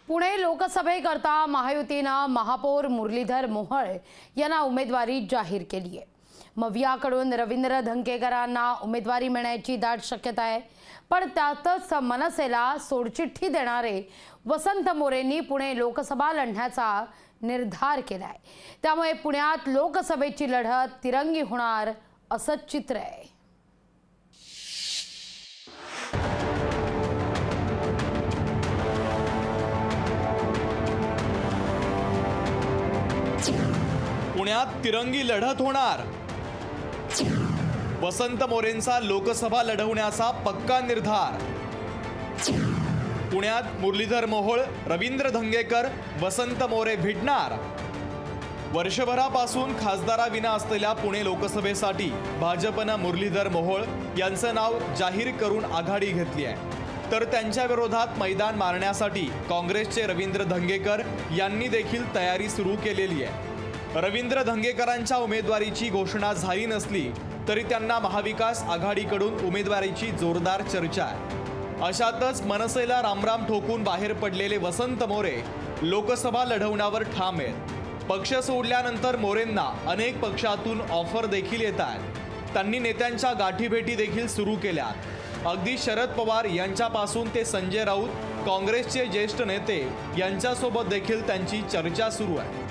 पुणे लोकसभेकरता महायुतीनं महापौर मुरलीधर मोहोळ यांना उमेदवारी जाहीर केली आहे। मवियाकडून रवींद्र धंगेकरांना उमेदवारी मिळण्याची दाट शक्यता आहे, पण त्यातच मनसेला सोडचिठ्ठी देणारे वसंत मोरेंनी पुणे लोकसभा लढण्याचा निर्धार केलाय। त्यामुळे पुण्यात लोकसभेची लढत तिरंगी होणार असं चित्र आहे। पुण्यात तिरंगी लढत होणार। वसंत मोरेंचा लोकसभा लढवण्याचा पक्का निर्धार। पुण्यात मुरलीधर मोहोळ, रवींद्र धंगेकर, वसंत मोरे भिडणार। वर्षभरापासून खासदाराविना असलेल्या पुणे लोकसभेसाठी भाजपनं मुरलीधर मोहोळ यांचं नाव जाहीर करून आघाडी घेतली आहे, तर त्यांच्या विरोधात मैदान मारण्यासाठी काँग्रेसचे रवींद्र धंगेकर यांनी देखील तयारी सुरू केलेली आहे। रवींद्र धंगेकरांच्या उमेदवारीची घोषणा झाली नसली तरी त्यांना महाविकास आघाडीकडून उमेदवारीची जोरदार चर्चा आहे। अशातच मनसेला रामराम ठोकून बाहेर पडलेले वसंत मोरे लोकसभा लढवण्यावर ठाम आहेत। पक्ष सोडल्यानंतर मोरेंना अनेक पक्षातून ऑफर देखील येत आहेत। त्यांनी नेत्यांच्या गाठीभेटी देखील सुरू केल्या। अगदी शरद पवार यांच्यापासून ते संजय राऊत, काँग्रेसचे ज्येष्ठ नेते यांच्यासोबत देखील त्यांची चर्चा सुरू आहे।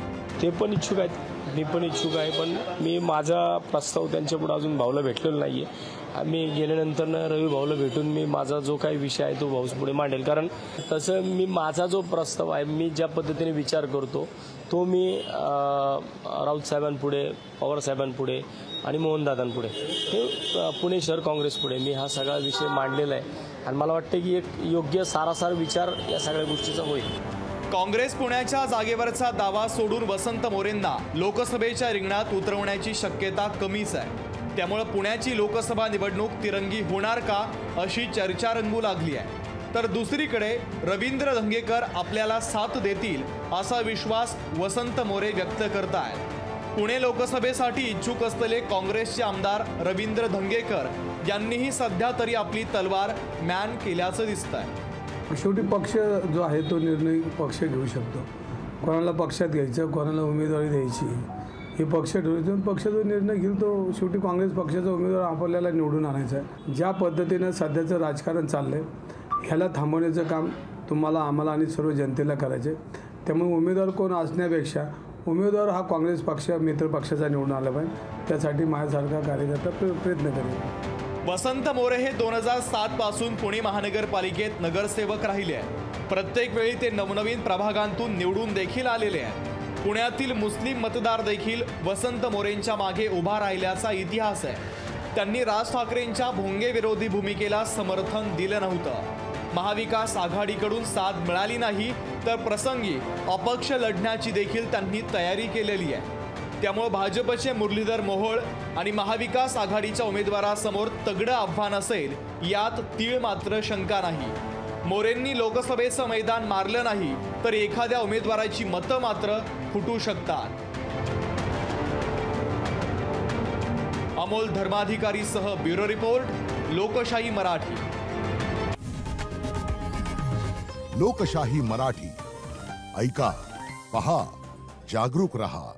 ते पण इच्छुक आहेत, मी पण इच्छुक आहे, पण मी माझा प्रस्ताव त्यांच्या पुढे अजून भाऊला भेटलेला नाहीये। आम्ही गेल्यानंतर रवी भाऊला भेटून मी माझा जो काही विषय आहे तो भाऊ पुढे मांडेल, कारण तसं मी माझा जो प्रस्ताव आहे, मी ज्या पद्धतीने विचार करतो तो मी राऊत साहेबांपुढे, पवार साहेबांपुढे आणि मोहनदादांपुढे, हे पुणे शहर काँग्रेस पुढे मी हा सगळा विषय मांडलेला आहे आणि मला वाटतं की एक योग्य सारासार विचार या सगळ्या गोष्टीचा होईल। काँग्रेस पुण्याच्या जागेवरचा दावा सोडून वसंत मोरेंना लोकसभेच्या रिंगणात उतरवण्याची शक्यता कमीच आहे। त्यामुळे पुण्याची लोकसभा निवडणूक तिरंगी होणार का अशी चर्चा रंगू लागली आहे। तर दुसरीकडे रवींद्र धंगेकर आपल्याला साथ देतील असा विश्वास वसंत मोरे व्यक्त करतायत। पुणे लोकसभेसाठी इच्छुक असलेले काँग्रेसचे आमदार रवींद्र धंगेकर यांनीही सध्या तरी आपली तलवार मॅन केल्याचं दिसतंय। शेवटी पक्ष जो आहे तो निर्णय पक्ष घेऊ शकतो, कोणाला पक्षात घ्यायचं, कोणाला उमेदवारी द्यायची हे पक्ष ठरवतो। पक्ष जो निर्णय घेईल तो शेवटी काँग्रेस पक्षाचा उमेदवार आपल्याला निवडून आणायचा आहे। ज्या पद्धतीनं सध्याचं राजकारण चाललंय ह्याला थांबवण्याचं काम तुम्हाला, आम्हाला आणि सर्व जनतेला करायचं आहे। त्यामुळे उमेदवार कोण असण्यापेक्षा उमेदवार हा काँग्रेस पक्ष मित्र पक्षाचा निवडून आला पाहिजे, त्यासाठी माझ्यासारखा कार्यकर्ता प्रयत्न करेल। वसंत मोरे हे 2007 पासून पुणे महानगरपालिकेत नगरसेवक राहिले आहेत। प्रत्येक वेळी ते नवनवीन प्रभागांतून निवडून देखील आलेले आहेत। पुण्यातील मुस्लिम मतदार देखील वसंत मोरेंच्या मागे उभा राहिल्याचा इतिहास आहे। त्यांनी राज ठाकरेंच्या भोंगे विरोधी भूमिकेला समर्थन दिलं नव्हतं। महाविकास आघाडीकडून साथ मिळाली नाही तर प्रसंगी अपक्ष लढण्याची देखील त्यांनी तयारी केलेली आहे। त्यामुळे भाजपचे मुरलीधर मोहोळ आणि महाविकास आघाडीच्या उमेदवारासमोर तगडं आव्हान असेल यात तीळ मात्र शंका नाही। मोरेंनी लोकसभेचं मैदान मारलं नाही तर एखाद्या उमेदवाराची मतं मात्र फुटू शकतात। अमोल धर्माधिकारीसह ब्युरो रिपोर्ट, लोकशाही मराठी। लोकशाही मराठी ऐका, पहा, जागरूक रहा।